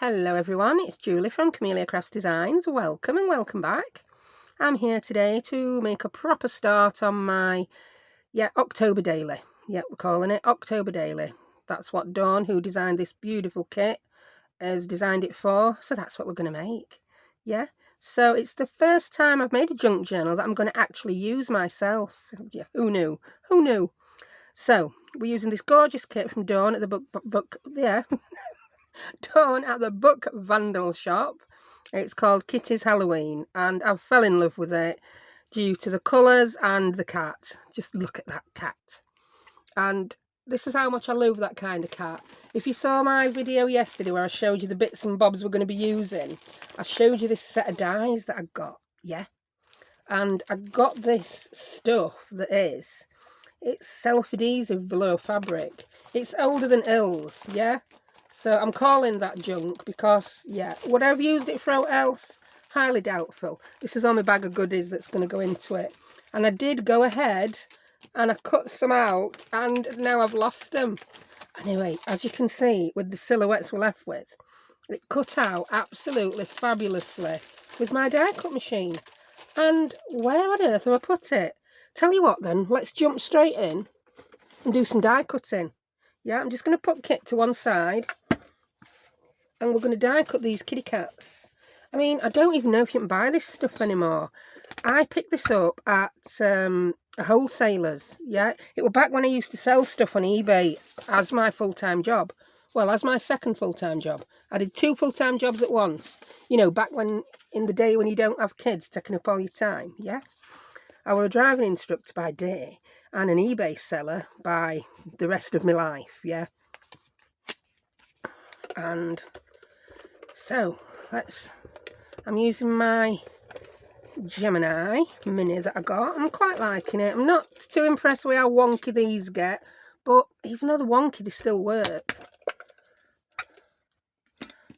Hello everyone, it's Julie from Camelia Crafts Designs. Welcome and welcome back. I'm here today to make a proper start on my, October daily. Yeah, we're calling it October daily. That's what Dawn, who designed this beautiful kit, has designed it for. So that's what we're going to make. Yeah, so it's the first time I've made a junk journal that I'm going to actually use myself. Yeah, who knew? Who knew? So we're using this gorgeous kit from Dawn at the Dawn at the Book Vandal Shop. It's called Kitties Halloween, and I fell in love with it due to the colours and the cat. Just look at that cat. And this is how much I love that kind of cat. If you saw my video yesterday where I showed you the bits and bobs we're going to be using, I showed you this set of dies that I got, yeah? And I got this stuff that is, it's self-adhesive velour fabric. It's older than Ills, yeah? So I'm calling that junk because, would I have used it for else? Highly doubtful. This is on my bag of goodies that's going to go into it. And I did go ahead and I cut some out and now I've lost them. Anyway, as you can see with the silhouettes we're left with, it cut out absolutely fabulously with my die cut machine. And where on earth have I put it? Tell you what then, let's jump straight in and do some die cutting. Yeah, I'm just going to put Kit to one side and we're going to die cut these kitty cats. I mean, I don't even know if you can buy this stuff anymore. I picked this up at a wholesaler's, yeah. It was back when I used to sell stuff on eBay as my full-time job. Well, as my second full-time job. I did 2 full-time jobs at once. You know, back when, in the day when you don't have kids taking up all your time, yeah. I was a driving instructor by day and an eBay seller by the rest of my life, yeah. And so, I'm using my Gemini Mini that I got. I'm quite liking it. I'm not too impressed with how wonky these get, but even though they're wonky, they still work.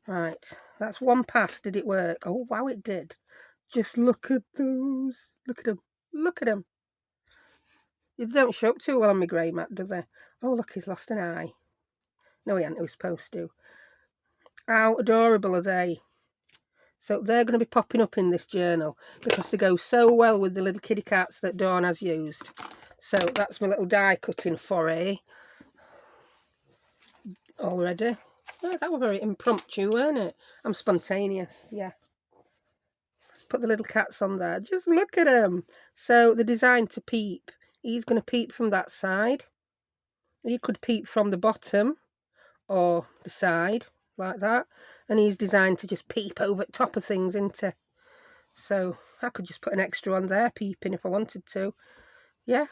Right, that's one pass. Did it work? Oh, wow, it did. Just look at those. Look at them. Look at them. They don't show up too well on my grey mat, do they? Oh, look, he's lost an eye. No, he hadn't. He was supposed to. How adorable are they? So they're going to be popping up in this journal because they go so well with the little kitty cats that Dawn has used. So that's my little die cutting foray already. Oh, that was very impromptu, weren't it? I'm spontaneous, yeah. Let's put the little cats on there. Just look at them. So they're designed to peep. He's going to peep from that side. He could peep from the bottom or the side like that. And he's designed to just peep over the top of things, isn't he? So I could just put an extra on there peeping if I wanted to. Yeah,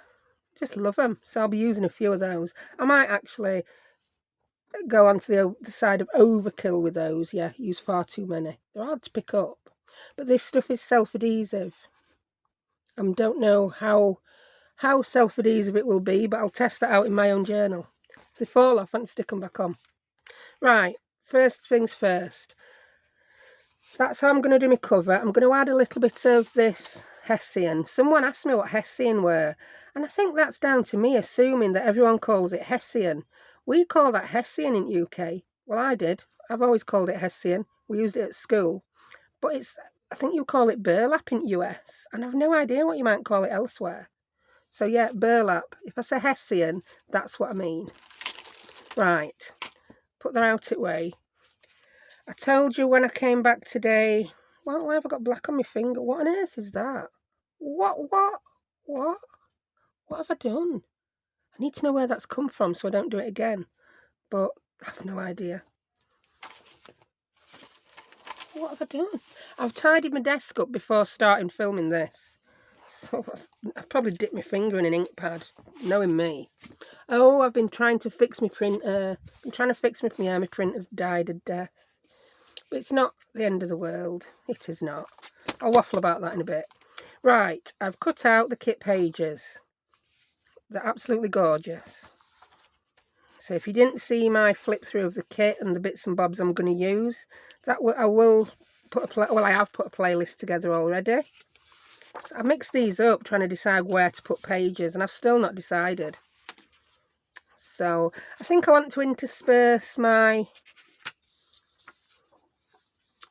just love them. So I'll be using a few of those. I might actually go onto the side of overkill with those. Yeah, use far too many. They're hard to pick up. But this stuff is self-adhesive. I don't know how self-adhesive it will be, but I'll test that out in my own journal. If they fall off, I can stick them back on. Right, first things first. That's how I'm going to do my cover. I'm going to add a little bit of this Hessian. Someone asked me what Hessian were, and I think that's down to me assuming that everyone calls it Hessian. We call that Hessian in UK. Well, I did. I've always called it Hessian. We used it at school. But I think you call it burlap in US, and I've no idea what you might call it elsewhere. So yeah, burlap. If I say Hessian, that's what I mean. Right, put that out of way. I told you when I came back today, why have I got black on my finger? What on earth is that? What have I done? I need to know where that's come from so I don't do it again. But I have no idea. What have I done? I've tidied my desk up before starting filming this. So I've probably dipped my finger in an ink pad, knowing me. Oh, I've been trying to fix my printer. I'm trying to fix my printer's died a death. But it's not the end of the world. It is not. I'll waffle about that in a bit. Right, I've cut out the kit pages. They're absolutely gorgeous. So if you didn't see my flip through of the kit and the bits and bobs I'm going to use, I will put I have put a playlist together already. So I mixed these up trying to decide where to put pages, and I've still not decided. So I think I want to intersperse my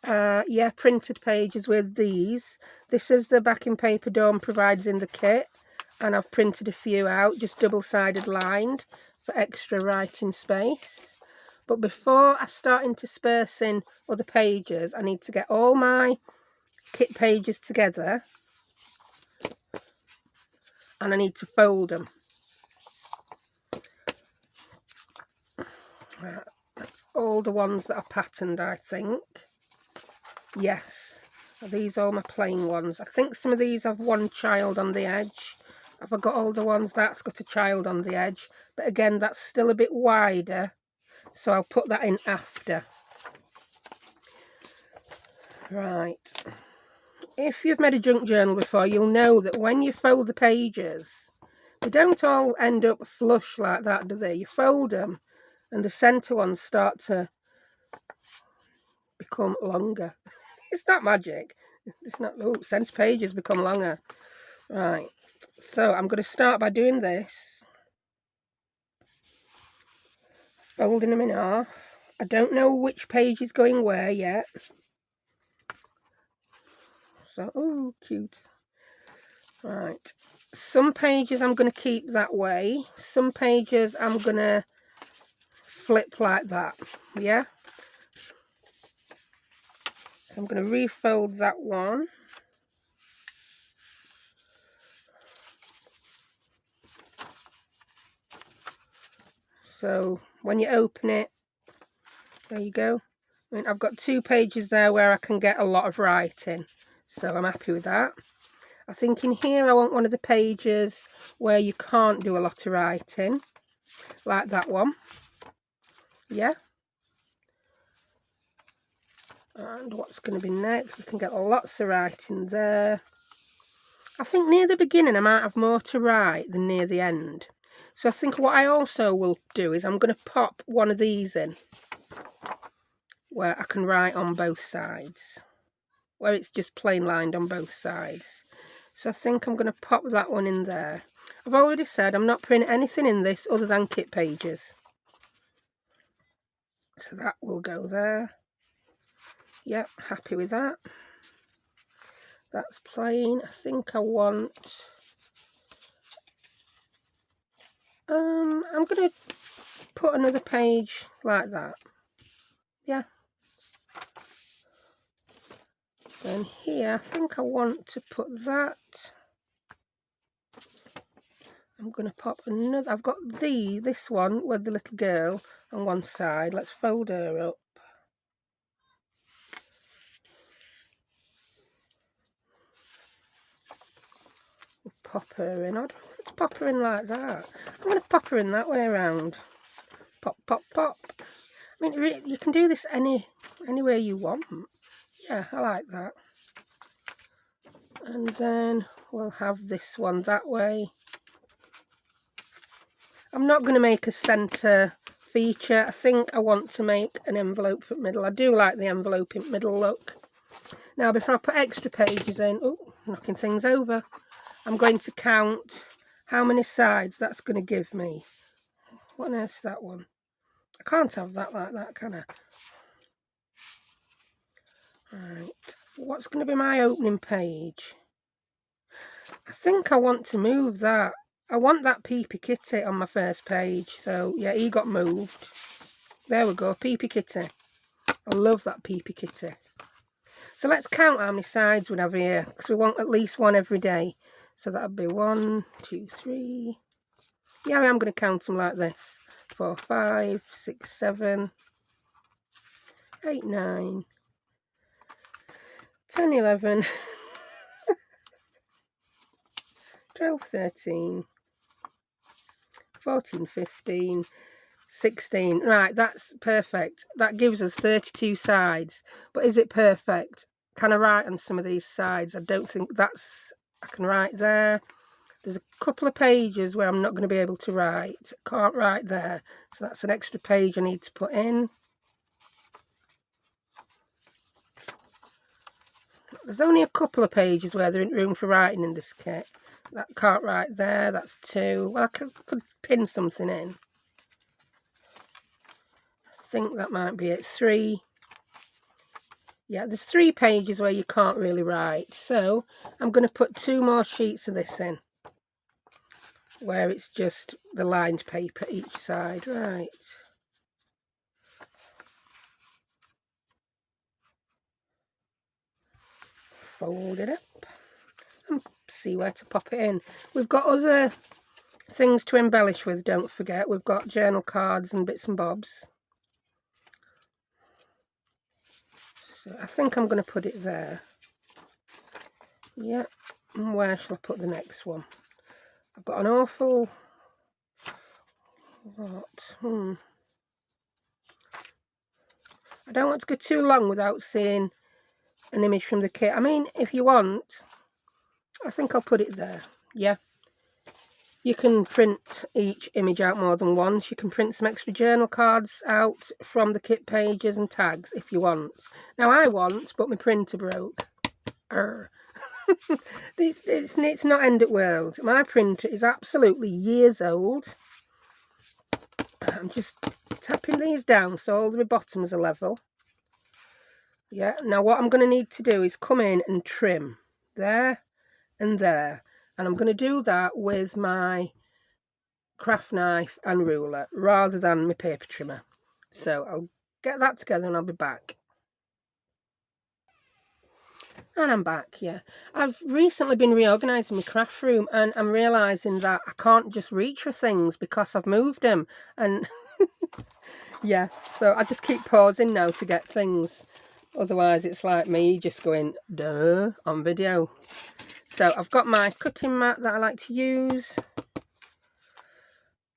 Yeah, printed pages with these. This is the backing paper Dawn provides in the kit, and I've printed a few out, just double-sided lined for extra writing space. But before I start interspersing other pages, I need to get all my kit pages together, and I need to fold them. That's all the ones that are patterned, I think. Yes. Are these all my plain ones? I think some of these have one child on the edge. Have I got all the ones that's got a child on the edge? But again, that's still a bit wider, so I'll put that in after. Right. If you've made a junk journal before, you'll know that when you fold the pages, they don't all end up flush like that, do they? You fold them, and the centre ones start to become longer. It's not magic. It's not. Oh, centre pages become longer. Right. So I'm going to start by doing this. Folding them in half. I don't know which page is going where yet. So, oh, cute. Right. Some pages I'm going to keep that way. Some pages I'm going to flip like that. Yeah. So I'm going to refold that one. So when you open it, there you go. I mean, I've got 2 pages there where I can get a lot of writing. So I'm happy with that. I think in here I want one of the pages where you can't do a lot of writing. Like that one. Yeah. And what's going to be next? You can get lots of writing there. I think near the beginning I might have more to write than near the end. So I think what I also will do is I'm going to pop one of these in where I can write on both sides. Where it's just plain lined on both sides. So I think I'm going to pop that one in there. I've already said I'm not putting anything in this other than kit pages. So that will go there. Yep, happy with that. That's plain. I think I want... I'm going to put another page like that. Yeah. Then here, I think I want to put that. I'm going to pop another. I've got this one with the little girl on one side. Let's fold her up. We'll pop her in. Let's pop her in like that. I'm going to pop her in that way around. Pop, pop, pop. I mean, you can do this anywhere you want. Yeah, I like that. And then we'll have this one that way. I'm not going to make a centre feature. I think I want to make an envelope for middle. I do like the envelope in middle look. Now, before I put extra pages in, oh, knocking things over, I'm going to count how many sides that's going to give me. What on earth's that one? I can't have that like that, can I? Right. What's going to be my opening page? I think I want to move that. I want that Peepy Kitty on my first page. So, yeah, he got moved. There we go, Peepy Kitty. I love that Peepy Kitty. So let's count how many sides we have here, because we want at least one every day. So that would be 1, 2, 3. Yeah, I am going to count them like this. 4, 5, 6, 7, 8, 9, 10, 11, 12, 13, 14, 15, 16. Right, that's perfect. That gives us 32 sides. But is it perfect? Can I write on some of these sides? I don't think that's... I can write there. There's a couple of pages where I'm not going to be able to write. Can't write there. So that's an extra page I need to put in. There's only a couple of pages where there isn't room for writing in this kit. That can't write there. That's 2. Well, I could pin something in. I think that might be it. 3. Yeah, there's 3 pages where you can't really write. So I'm going to put 2 more sheets of this in, where it's just the lined paper each side. Right. Fold it up and see where to pop it in. We've got other things to embellish with, don't forget. We've got journal cards and bits and bobs. So I think I'm going to put it there. Yeah. And where shall I put the next one? I've got an awful lot. I don't want to go too long without seeing an image from the kit. I mean, if you want, I think I'll put it there. Yeah. You can print each image out more than once. You can print some extra journal cards out from the kit pages and tags if you want. Now I want, but my printer broke. It's not end of world. My printer is absolutely years old. I'm just tapping these down so all the bottoms are level. Yeah, now what I'm going to need to do is come in and trim there and there. And I'm going to do that with my craft knife and ruler rather than my paper trimmer. So I'll get that together and I'll be back. And I'm back, yeah. I've recently been reorganising my craft room and I'm realising that I can't just reach for things because I've moved them. And yeah, so I just keep pausing now to get things. Otherwise it's like me just going, duh, on video. So I've got my cutting mat that I like to use.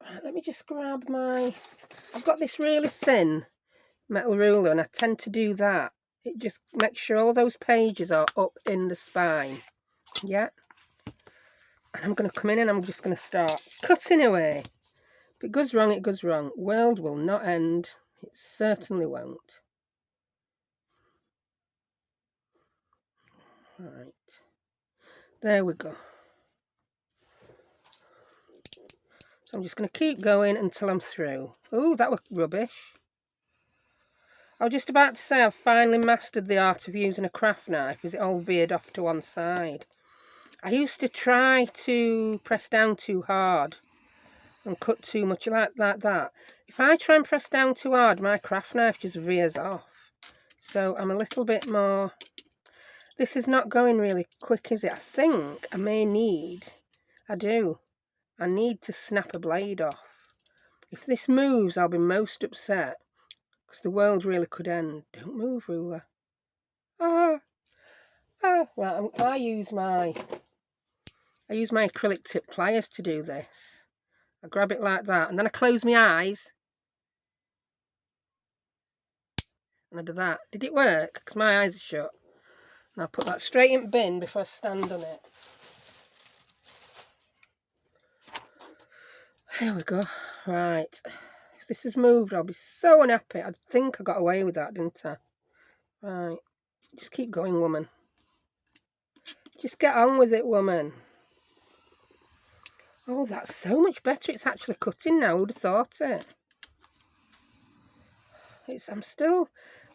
Right, let me just grab I've got this really thin metal ruler and I tend to do that. It just makes sure all those pages are up in the spine. Yeah. And I'm going to come in and I'm just going to start cutting away. If it goes wrong, it goes wrong. World will not end. It certainly won't. Right. There we go. So I'm just going to keep going until I'm through. Oh, that was rubbish. I was just about to say I've finally mastered the art of using a craft knife as it all veered off to one side. I used to try to press down too hard and cut too much like that. If I try and press down too hard, my craft knife just veers off. So I'm a little bit more... This is not going really quick, is it? I think I may need... I need to snap a blade off. If this moves, I'll be most upset. Because the world really could end. Don't move, ruler. Right, I use my acrylic tip pliers to do this. I grab it like that, and then I close my eyes. And I do that. Did it work? Because my eyes are shut. And I'll put that straight in the bin before I stand on it. There we go. Right. If this has moved, I'll be so unhappy. I think I got away with that, didn't I? Right. Just keep going, woman. Just get on with it, woman. Oh, that's so much better. It's actually cutting now. Who'd have thought it?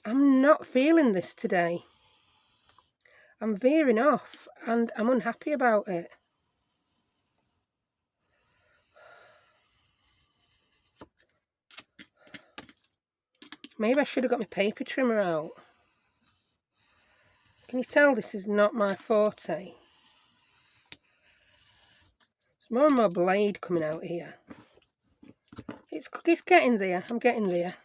I'm not feeling this today. I'm veering off and I'm unhappy about it. Maybe I should have got my paper trimmer out. Can you tell this is not my forte? There's more and more blade coming out here. It's getting there. I'm getting there.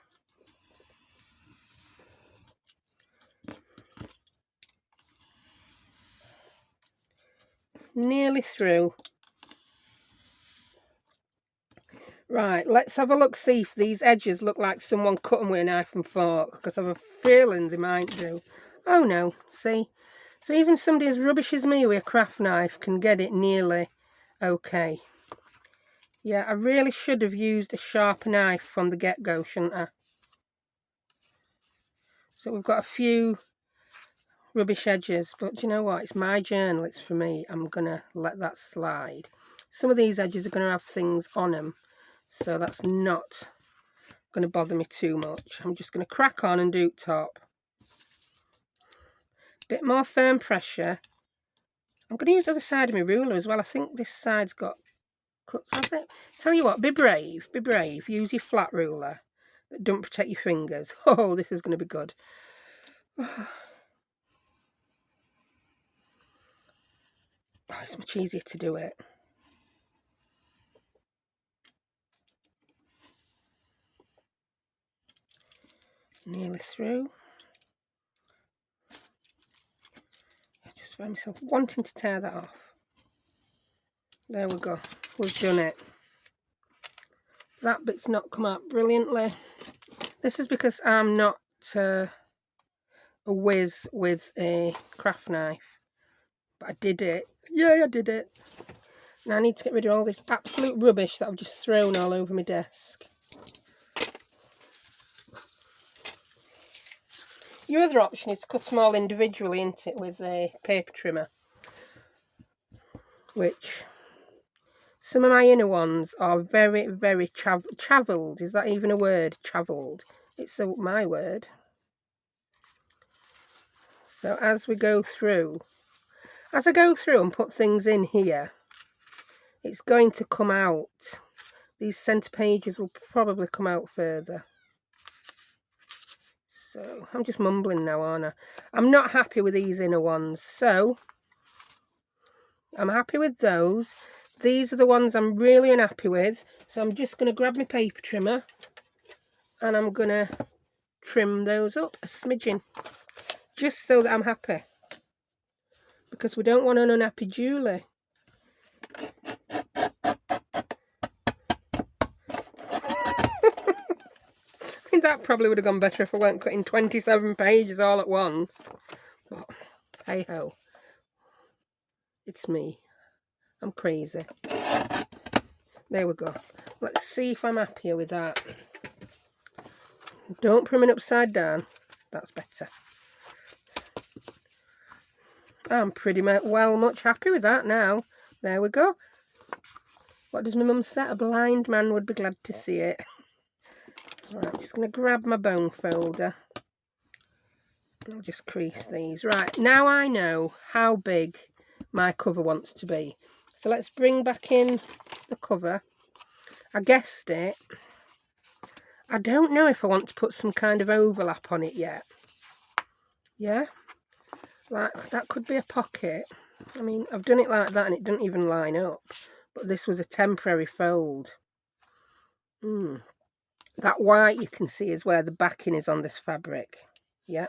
Nearly through. Right, let's have a look, see if these edges look like someone cut them with a knife and fork, because I have a feeling they might do. Oh no, see? So even somebody as rubbish as me with a craft knife can get it nearly okay. Yeah, I really should have used a sharp knife from the get-go, shouldn't I? So we've got a few rubbish edges, but do you know what? It's my journal, it's for me. I'm going to let that slide. Some of these edges are going to have things on them, so that's not going to bother me too much. I'm just going to crack on and do top. bit more firm pressure. I'm going to use the other side of my ruler as well. I think this side's got cuts, has it? Tell you what, be brave, be brave. Use your flat ruler. Don't protect your fingers. Oh, this is going to be good. Oh, it's much easier to do it. Nearly through. I just find myself wanting to tear that off. There we go. We've done it. That bit's not come out brilliantly. This is because I'm not a whiz with a craft knife. But I did it. Yay, I did it. Now I need to get rid of all this absolute rubbish that I've just thrown all over my desk. Your other option is to cut them all individually, isn't it, with a paper trimmer. Which, some of my inner ones are very, very chavelled. Is that even a word? Chavelled. It's my word. So as I go through and put things in here, it's going to come out. These centre pages will probably come out further. So I'm just mumbling now, aren't I? I'm not happy with these inner ones, so I'm happy with those. These are the ones I'm really unhappy with, so I'm just going to grab my paper trimmer and I'm going to trim those up a smidgen, just so that I'm happy, because we don't want an unhappy Julie. I mean, that probably would have gone better if I weren't cutting 27 pages all at once. But hey ho, it's me. I'm crazy. There we go. Let's see if I'm happier with that. Don't put it upside down. That's better. I'm pretty much happy with that now. There we go. What does my mum say? A blind man would be glad to see it. Right, I'm just going to grab my bone folder. I'll just crease these. Right, now I know how big my cover wants to be. So let's bring back in the cover. I guessed it. I don't know if I want to put some kind of overlap on it yet. Yeah? Like, that could be a pocket. I mean, I've done it like that and it doesn't even line up. But this was a temporary fold. That white you can see is where the backing is on this fabric. Yeah.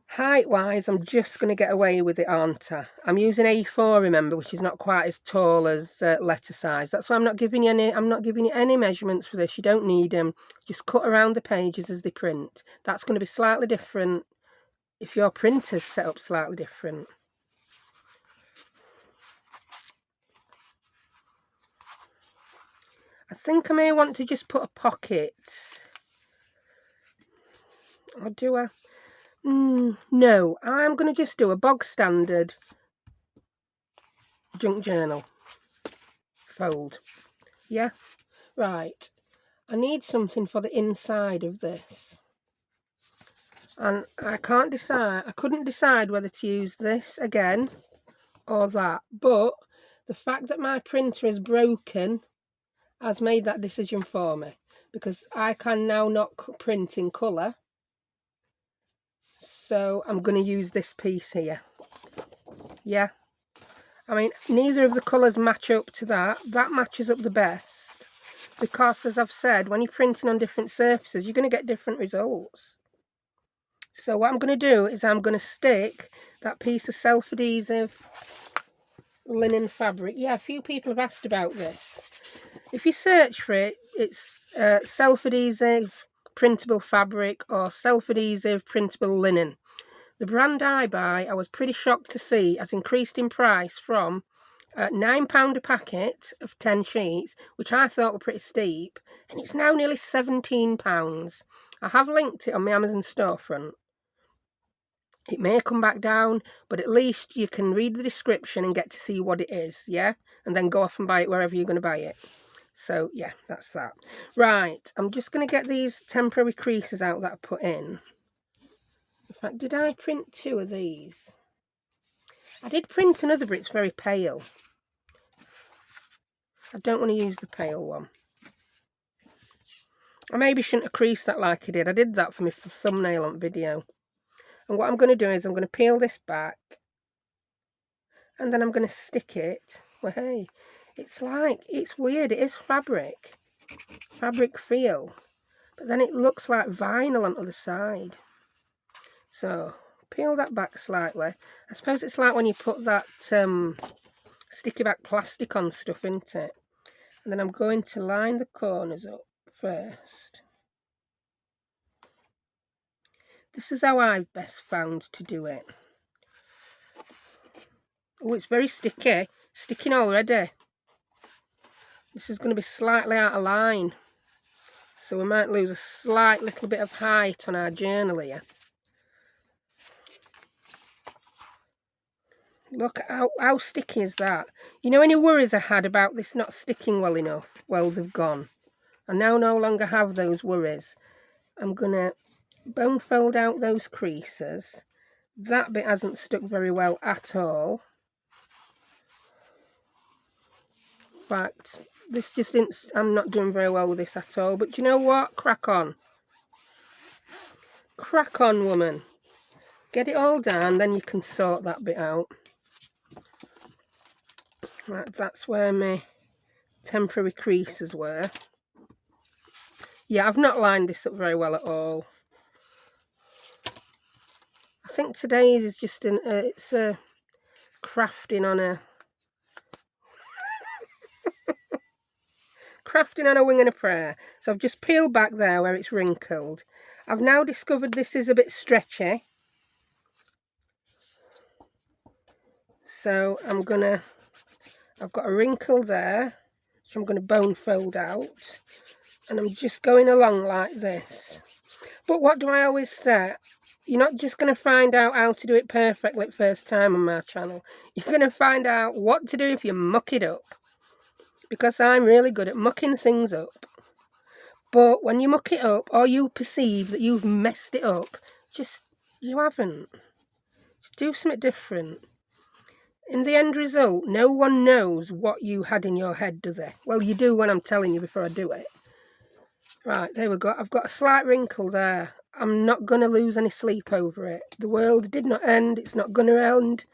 Height-wise, I'm just going to get away with it, aren't I? I'm using A4, remember, which is not quite as tall as letter size. That's why I'm not giving you any measurements for this. You don't need them. Just cut around the pages as they print. That's going to be slightly different if your printer's set up slightly different. I think I may want to just put a pocket. Or do I? No, I'm going to just do a bog standard junk journal fold. Yeah, right. I need something for the inside of this. And I couldn't decide whether to use this again or that. But the fact that my printer is broken has made that decision for me. Because I can now not print in colour. So I'm going to use this piece here. Yeah. I mean, neither of the colours match up to that. That matches up the best. Because, as I've said, when you're printing on different surfaces, you're going to get different results. So what I'm going to do is I'm going to stick that piece of self-adhesive linen fabric. Yeah, a few people have asked about this. If you search for it, it's self-adhesive printable fabric or self-adhesive printable linen. The brand I buy, I was pretty shocked to see, has increased in price from £9 a packet of 10 sheets, which I thought were pretty steep, and it's now nearly £17. I have linked it on my Amazon storefront. It may come back down, but at least you can read the description and get to see what it is, yeah? And then go off and buy it wherever you're going to buy it. So, yeah, that's that. Right, I'm just going to get these temporary creases out that I put in. fact, did I print 2 of these? I did print another, but it's very pale. I don't want to use the pale one. I maybe shouldn't have creased that like I did. I did that for my thumbnail on video. And what I'm going to do is I'm going to peel this back. And then I'm going to stick it. Well, hey, it's weird. It is fabric feel. But then it looks like vinyl on the other side. So, peel that back slightly. I suppose it's like when you put that sticky back plastic on stuff, isn't it? And then I'm going to line the corners up first. This is how I've best found to do it. Oh, it's very sticky. Sticking already. This is going to be slightly out of line. So we might lose a slight little bit of height on our journal here. Look how sticky is that? You know, any worries I had about this not sticking well enough? Well, they've gone. I now no longer have those worries. I'm going to bone fold out those creases. That bit hasn't stuck very well at all. In fact, this just didn't... I'm not doing very well with this at all. But do you know what? Crack on. Crack on, woman. Get it all done, then you can sort that bit out. Right, that's where my temporary creases were. Yeah, I've not lined this up very well at all. I think today's is just it's a crafting on a crafting on a wing and a prayer. So I've just peeled back there where it's wrinkled. I've now discovered this is a bit stretchy. So I've got a wrinkle there, which I'm going to bone fold out. And I'm just going along like this. But what do I always say? You're not just going to find out how to do it perfectly first time on my channel. You're going to find out what to do if you muck it up. Because I'm really good at mucking things up. But when you muck it up, or you perceive that you've messed it up, you haven't. Just do something different. In the end result, no one knows what you had in your head, do they? Well, you do when I'm telling you before I do it. Right, there we go. I've got a slight wrinkle there. I'm not going to lose any sleep over it. The world did not end. It's not going to end.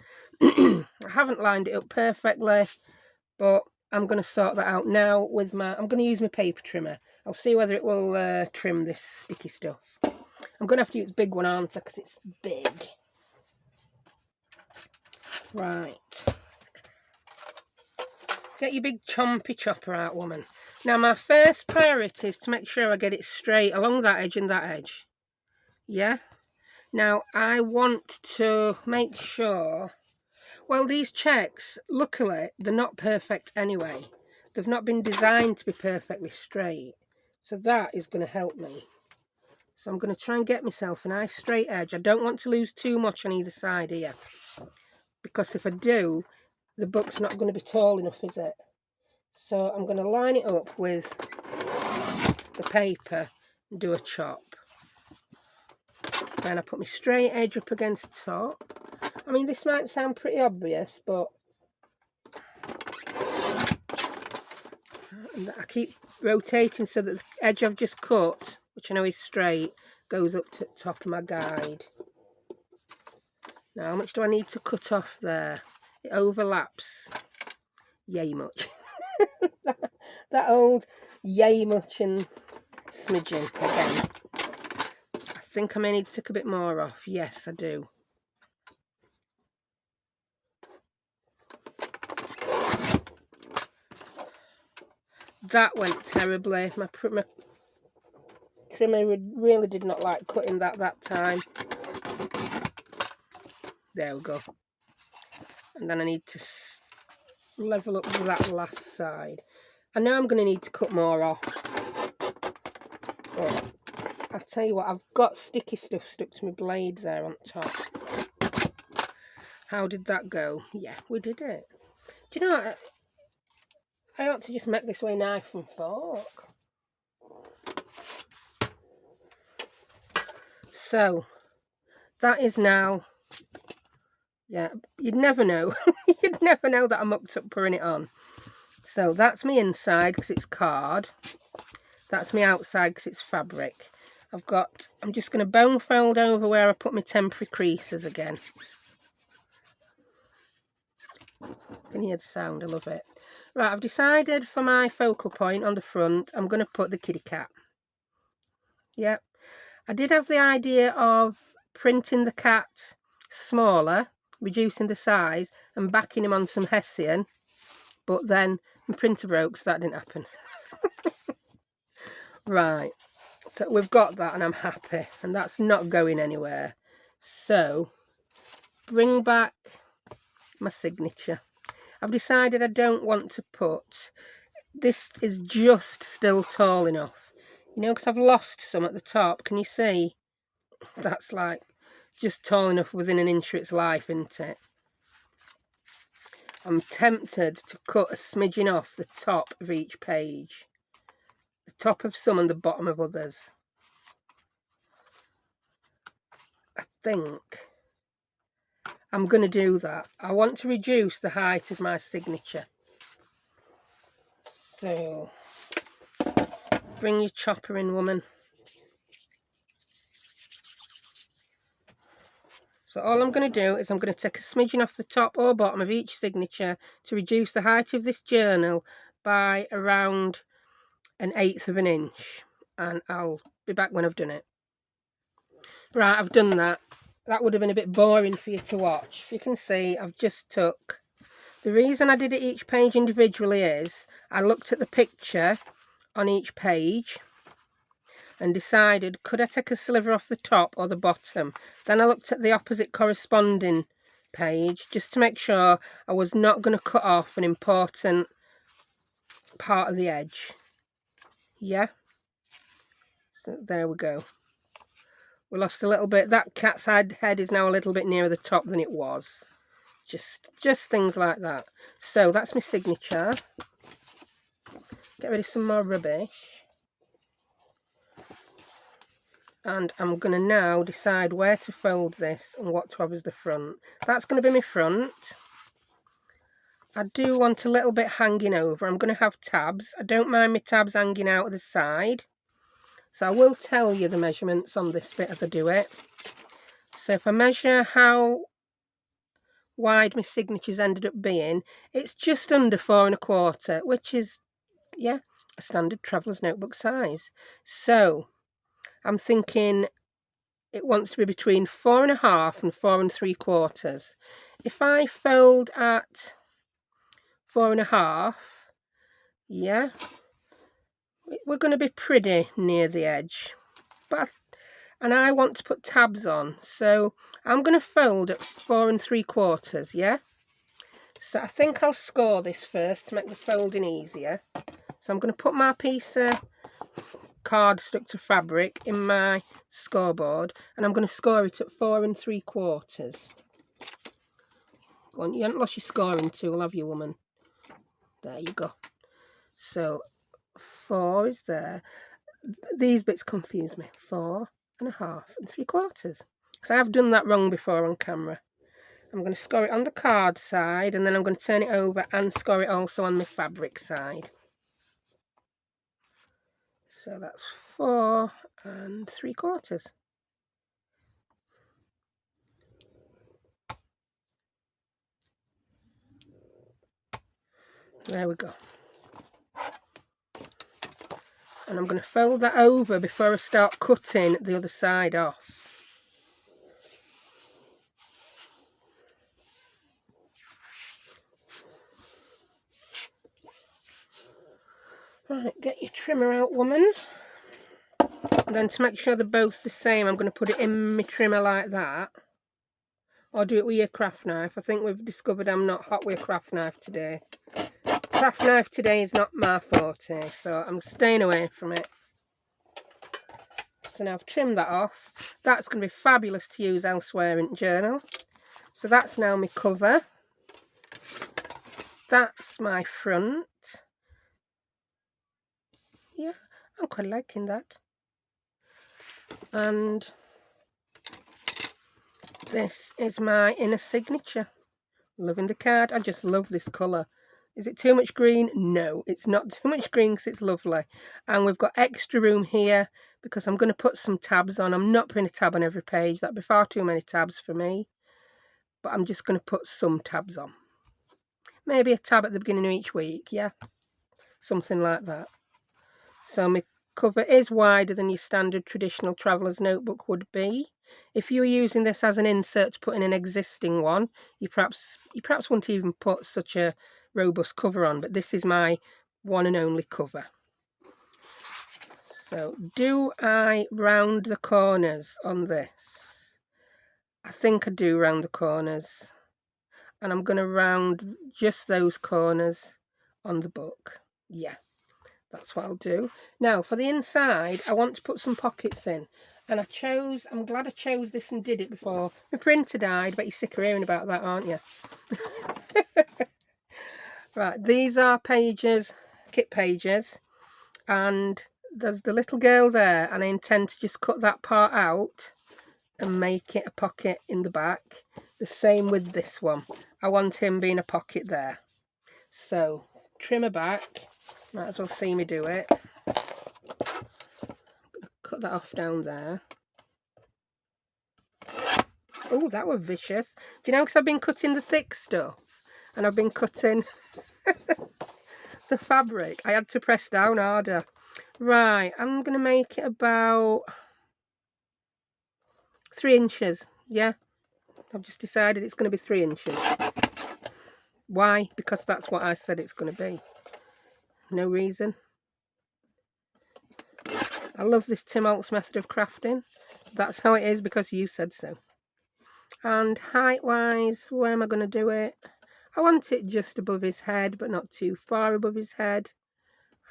I haven't lined it up perfectly, but I'm going to sort that out now with I'm going to use my paper trimmer. I'll see whether it will trim this sticky stuff. I'm going to have to use a big one, aren't I? Because it's big. Right. Get your big chompy chopper out, woman. Now, my first priority is to make sure I get it straight along that edge and that edge. Yeah? Now, I want to make sure... Well, these checks, luckily, they're not perfect anyway. They've not been designed to be perfectly straight. So that is going to help me. So I'm going to try and get myself a nice straight edge. I don't want to lose too much on either side here. Because if I do, the book's not going to be tall enough, is it? So I'm going to line it up with the paper and do a chop. Then I put my straight edge up against the top. I mean, this might sound pretty obvious, but I keep rotating so that the edge I've just cut, which I know is straight, goes up to the top of my guide. Now, how much do I need to cut off there? It overlaps yay much. that old yay much and smidgen again. I think I may need to take a bit more off. Yes, I do. That went terribly. My trimmer really did not like cutting that time. There we go. And then I need to level up that last side. I know I'm going to need to cut more off. But I'll tell you what, I've got sticky stuff stuck to my blade there on top. How did that go? Yeah, we did it. Do you know what? I ought to just make this with a knife and fork. So, that is now, yeah, you'd never know. You'd never know that I mucked up putting it on. So that's me inside because it's card. That's me outside because it's fabric. I'm just going to bone fold over where I put my temporary creases again. You can hear the sound, I love it. Right, I've decided for my focal point on the front, I'm going to put the kitty cat. Yep. I did have the idea of printing the cat smaller, reducing the size, and backing him on some Hessian, but then my printer broke, so that didn't happen. Right, so we've got that and I'm happy, and that's not going anywhere. So, bring back my signature. I've decided I don't want to put, this is just still tall enough, you know, because I've lost some at the top. Can you see? That's like just tall enough within an inch of its life, isn't it? I'm tempted to cut a smidgen off the top of each page, the top of some and the bottom of others. I think I'm going to do that. I want to reduce the height of my signature. So, bring your chopper in, woman. So all I'm going to do is I'm going to take a smidgen off the top or bottom of each signature to reduce the height of this journal by around 1/8 of an inch. And I'll be back when I've done it. Right, I've done that. That would have been a bit boring for you to watch. If you can see, I've just took... The reason I did it each page individually is I looked at the picture on each page and decided, could I take a sliver off the top or the bottom? Then I looked at the opposite corresponding page just to make sure I was not going to cut off an important part of the edge. Yeah? So there we go. We lost a little bit. That cat's head is now a little bit nearer the top than it was. Just things like that. So that's my signature. Get rid of some more rubbish. And I'm going to now decide where to fold this and what to have as the front. That's going to be my front. I do want a little bit hanging over. I'm going to have tabs. I don't mind my tabs hanging out of the side. So I will tell you the measurements on this bit as I do it. So if I measure how wide my signatures ended up being, it's just under 4 1/4, which is, yeah, a standard traveller's notebook size. So I'm thinking it wants to be between 4 1/2 and 4 3/4. If I fold at 4 1/2, yeah, we're going to be pretty near the edge. And I want to put tabs on, so I'm going to fold at 4 3/4, yeah? So I think I'll score this first to make the folding easier. So I'm going to put my piece of card stuck to fabric in my scoreboard, and I'm going to score it at 4 3/4. Go on, you haven't lost your scoring tool, have you, woman? There you go. So 4 is there. These bits confuse me. 4 1/2 and 3/4. So I've done that wrong before on camera. I'm going to score it on the card side, and then I'm going to turn it over and score it also on the fabric side. So that's 4 3/4. There we go. And I'm going to fold that over before I start cutting the other side off. Right, get your trimmer out, woman. And then to make sure they're both the same, I'm going to put it in my trimmer like that. Or do it with your craft knife. I think we've discovered I'm not hot with a craft knife today. Craft knife today is not my forte, so I'm staying away from it. So now I've trimmed that off. That's going to be fabulous to use elsewhere in the journal. So that's now my cover. That's my front. Yeah, I'm quite liking that. And This is my inner signature. Loving the card. I just love this colour. Is it too much green? No, it's not too much green because it's lovely. And we've got extra room here because I'm going to put some tabs on. I'm not putting a tab on every page. That'd be far too many tabs for me. But I'm just going to put some tabs on. Maybe a tab at the beginning of each week, yeah? Something like that. So my cover is wider than your standard traditional traveller's notebook would be. If you were using this as an insert to put in an existing one, you perhaps wouldn't even put such a robust cover on, but this is my one and only cover. So do I round the corners on this? I think I do round the corners, and I'm going to round just those corners on the book. Yeah, that's what I'll do. Now for the inside, I want to put some pockets in, and I'm glad I chose this and did it before my printer died. But you're sick of hearing about that, aren't you? Right, these are pages, kit pages, and there's the little girl there, and I intend to just cut that part out and make it a pocket in the back. The same with this one. I want him being a pocket there. So trim her back. Might as well see me do it. I'm going to cut that off down there. Oh, that was vicious. Do you know, because I've been cutting the thick stuff and I've been cutting the fabric, I had to press down harder. Right, I'm going to make it about 3 inches. Yeah, I've just decided it's going to be 3 inches. Why? Because that's what I said it's going to be. No reason. I love this Tim Holtz method of crafting. That's how it is because you said so. And height-wise, where am I going to do it? I want it just above his head, but not too far above his head.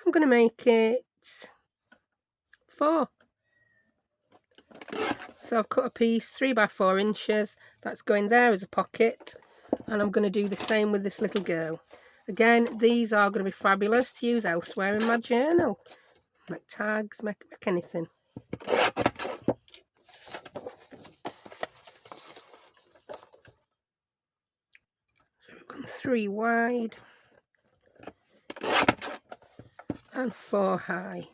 I'm going to make it 4. So I've cut a piece 3 by 4 inches. That's going there as a pocket. And I'm going to do the same with this little girl. Again, these are going to be fabulous to use elsewhere in my journal. Make tags, make anything. So we've gone 3 wide and 4 high.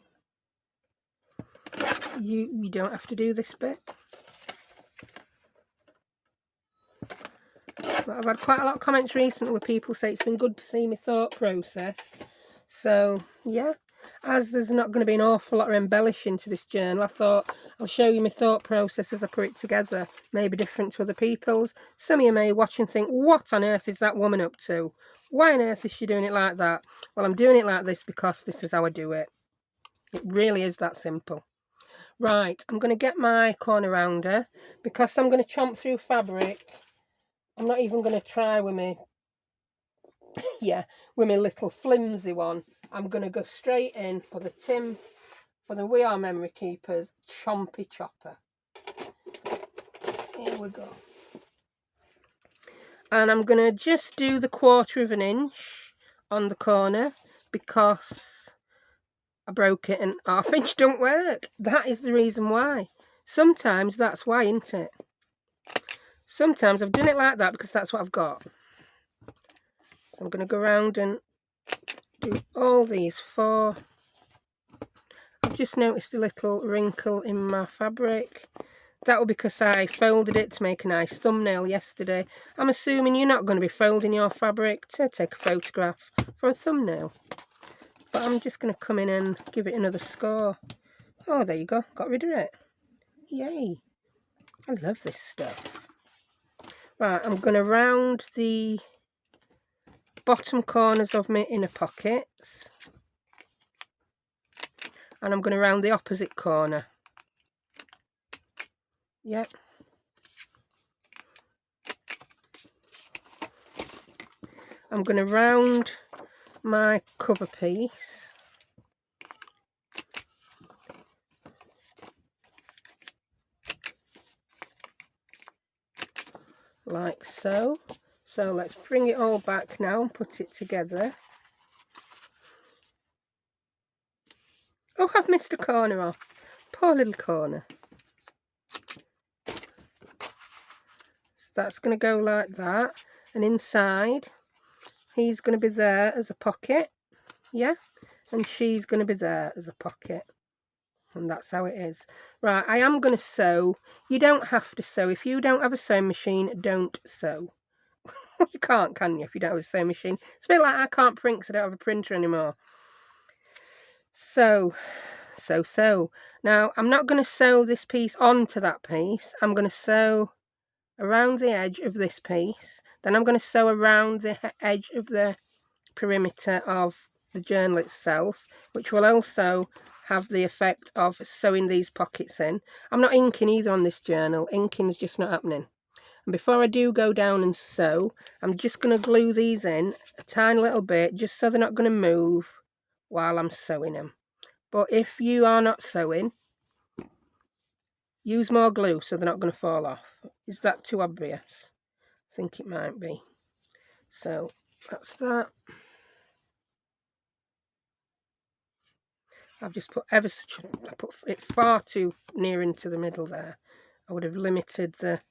You don't have to do this bit. But I've had quite a lot of comments recently where people say it's been good to see my thought process. So yeah, as there's not going to be an awful lot of embellishing to this journal, I thought I'll show you my thought process as I put it together. Maybe different to other people's. Some of you may watch and think, what on earth is that woman up to? Why on earth is she doing it like that? Well, I'm doing it like this because this is how I do it. It really is that simple. Right, I'm going to get my corner rounder because I'm going to chomp through fabric. I'm not even going to try with me, with my little flimsy one. I'm going to go straight in for the We Are Memory Keepers Chompy Chopper. Here we go. And I'm going to just do the 1/4 inch on the corner because I broke it and 1/2 inch don't work. That is the reason why. Sometimes that's why, isn't it? Sometimes I've done it like that because that's what I've got. So I'm going to go around and do all these 4. I've just noticed a little wrinkle in my fabric. That was because I folded it to make a nice thumbnail yesterday. I'm assuming you're not going to be folding your fabric to take a photograph for a thumbnail. But I'm just going to come in and give it another score. Oh, there you go. Got rid of it. Yay. I love this stuff. Right, I'm going to round the bottom corners of my inner pockets. And I'm going to round the opposite corner. Yep. I'm going to round my cover piece. Like so. So let's bring it all back now and put it together. Oh, I've missed a corner off. Poor little corner. that's going to go like that, and inside he's going to be there as a pocket, yeah, and she's going to be there as a pocket, and that's how it is. Right, I am going to sew. You don't have to sew. If you don't have a sewing machine, don't sew. You can't, can you, if you don't have a sewing machine? It's a bit like I can't print because I don't have a printer anymore. So now I'm not going to sew this piece onto that piece. I'm going to sew around the edge of this piece, then I'm going to sew around the edge of the perimeter of the journal itself, which will also have the effect of sewing these pockets in. I'm not inking either on this journal. Inking's just not happening. And before I do go down and sew, I'm just going to glue these in a tiny little bit, just so they're not going to move while I'm sewing them. But if you are not sewing, use more glue so they're not going to fall off. Is that too obvious? I think it might be. So that's that. I've just put I put it far too near into the middle there. I would have limited the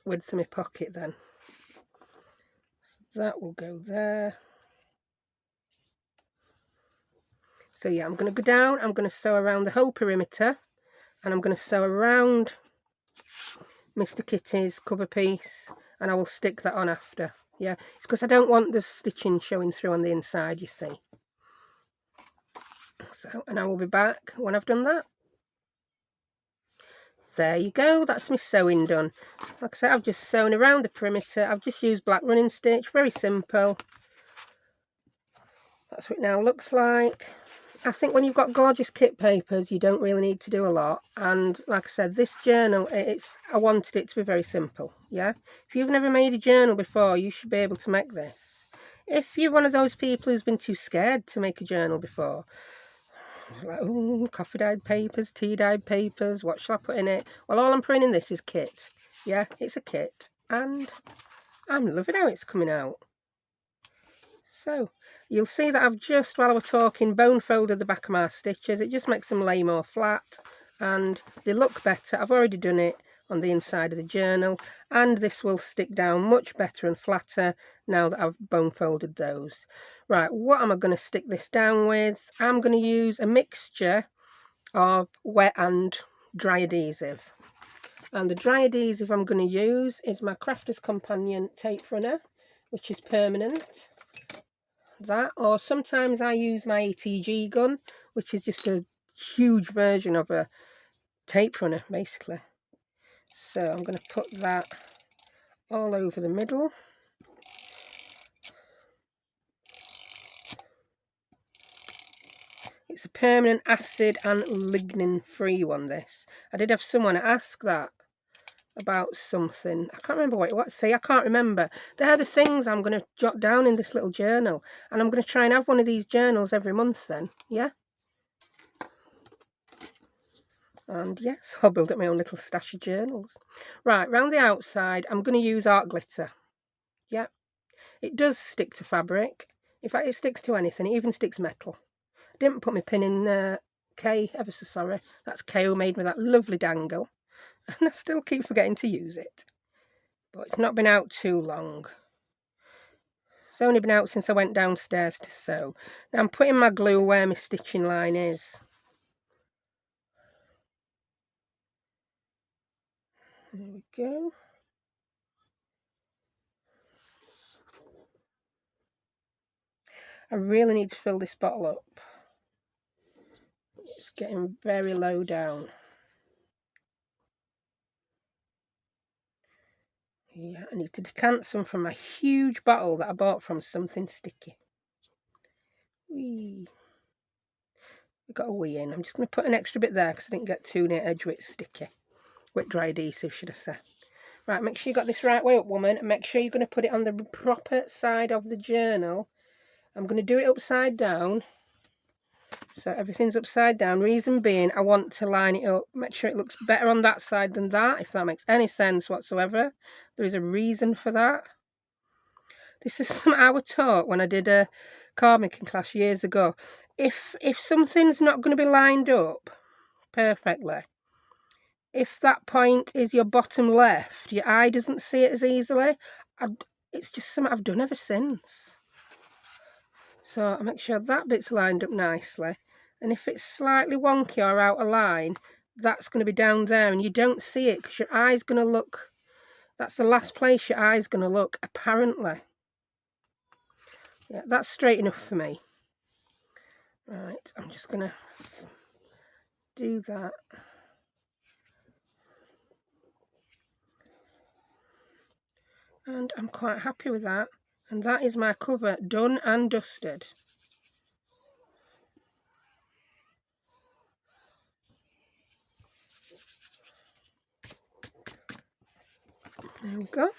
width of my pocket then. So that will go there. So yeah, I'm going to go down, I'm going to sew around the whole perimeter, and I'm going to sew around Mr. Kitty's cover piece, and I will stick that on after. Yeah, it's because I don't want the stitching showing through on the inside, you see. So, and I will be back when I've done that. There you go, that's my sewing done. Like I said, I've just sewn around the perimeter. I've just used black running stitch, very simple. That's what it now looks like. I think when you've got gorgeous kit papers, you don't really need to do a lot. And like I said, this journal, I wanted it to be very simple, yeah? If you've never made a journal before, you should be able to make this. If you're one of those people who's been too scared to make a journal before, like, oh, coffee-dyed papers, tea-dyed papers, what shall I put in it? Well, all I'm putting in this is kit. Yeah, it's a kit. And I'm loving how it's coming out. So, you'll see that I've just, while I was talking, bone folded the back of my stitches. It just makes them lay more flat and they look better. I've already done it on the inside of the journal, and this will stick down much better and flatter now that I've bone folded those. Right, what am I going to stick this down with? I'm going to use a mixture of wet and dry adhesive. And the dry adhesive I'm going to use is my Crafter's Companion tape runner, which is permanent. That, or sometimes I use my ATG gun, which is just a huge version of a tape runner basically. So I'm going to put that all over the middle. It's a permanent acid and lignin free one, this. I did have someone ask that about something. I can't remember what it was. See, I can't remember. They're the things I'm going to jot down in this little journal. And I'm going to try and have one of these journals every month then. Yeah? And yes, I'll build up my own little stash of journals. Right, round the outside, I'm going to use art glitter. Yeah. It does stick to fabric. In fact, it sticks to anything. It even sticks metal. I didn't put my pin in K, ever so sorry. That's K who made me that lovely dangle. And I still keep forgetting to use it. But it's not been out too long. It's only been out since I went downstairs to sew. Now I'm putting my glue where my stitching line is. There we go. I really need to fill this bottle up. It's getting very low down. Yeah, I need to decant some from my huge bottle that I bought from Something Sticky. Whee. We've got a wee in. I'm just going to put an extra bit there because I didn't get too near edge where it's sticky. Wet dry adhesive, should I say. Right, make sure you got this right way up, woman, and make sure you're going to put it on the proper side of the journal. I'm going to do it upside down. So everything's upside down. Reason being, I want to line it up, make sure it looks better on that side than that, if that makes any sense whatsoever. There is a reason for that. This is something I was taught when I did a card making class years ago. If something's not going to be lined up perfectly, if that point is your bottom left, your eye doesn't see it as easily. It's just something I've done ever since. So I'll make sure that bit's lined up nicely. And if it's slightly wonky or out of line, that's going to be down there, and you don't see it because your eye's going to look, that's the last place your eye's going to look, apparently. Yeah, that's straight enough for me. Right, I'm just going to do that. And I'm quite happy with that. And that is my cover done and dusted. There we go.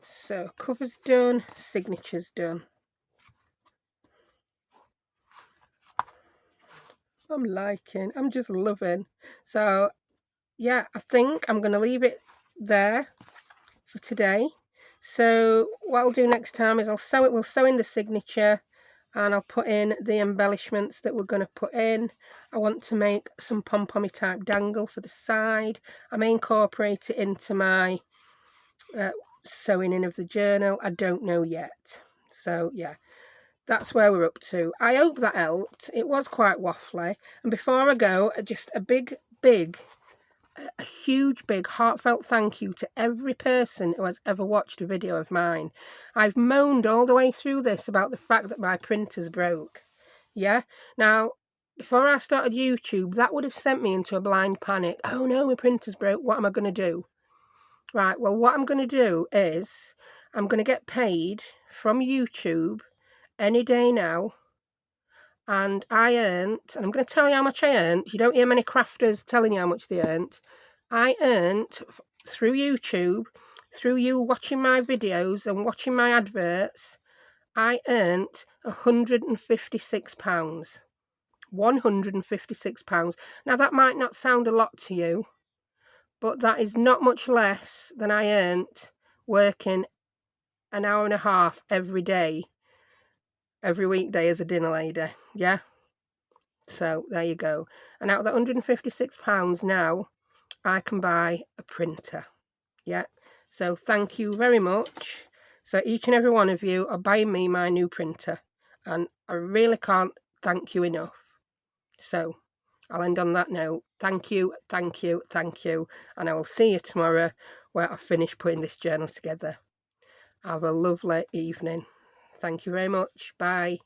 So cover's done, signature's done. I'm just loving. So yeah, I think I'm going to leave it there for today. So what I'll do next time is we'll sew in the signature, and I'll put in the embellishments that we're going to put in. I want to make some pom-pommy type dangle for the side. I may incorporate it into my sewing in of the journal. I don't know yet. So yeah, that's where we're up to. I hope that helped. It was quite waffly. And before I go, just a huge, big, heartfelt thank you to every person who has ever watched a video of mine. I've moaned all the way through this about the fact that my printer's broke. Yeah? Now, before I started YouTube, that would have sent me into a blind panic. Oh no, my printer's broke. What am I going to do? Right, well, what I'm going to do is I'm going to get paid from YouTube any day now. And I earned, and I'm going to tell you how much I earned. You don't hear many crafters telling you how much they earned. I earned through YouTube, through you watching my videos and watching my adverts, I earned £156. £156. Now that might not sound a lot to you, but that is not much less than I earned working an hour and a half every day, every weekday as a dinner lady. Yeah. So there you go. And out of that £156 now, I can buy a printer. Yeah. So thank you very much. So each and every one of you are buying me my new printer. And I really can't thank you enough. So I'll end on that note. Thank you, thank you, thank you. And I will see you tomorrow where I finish putting this journal together. Have a lovely evening. Thank you very much. Bye.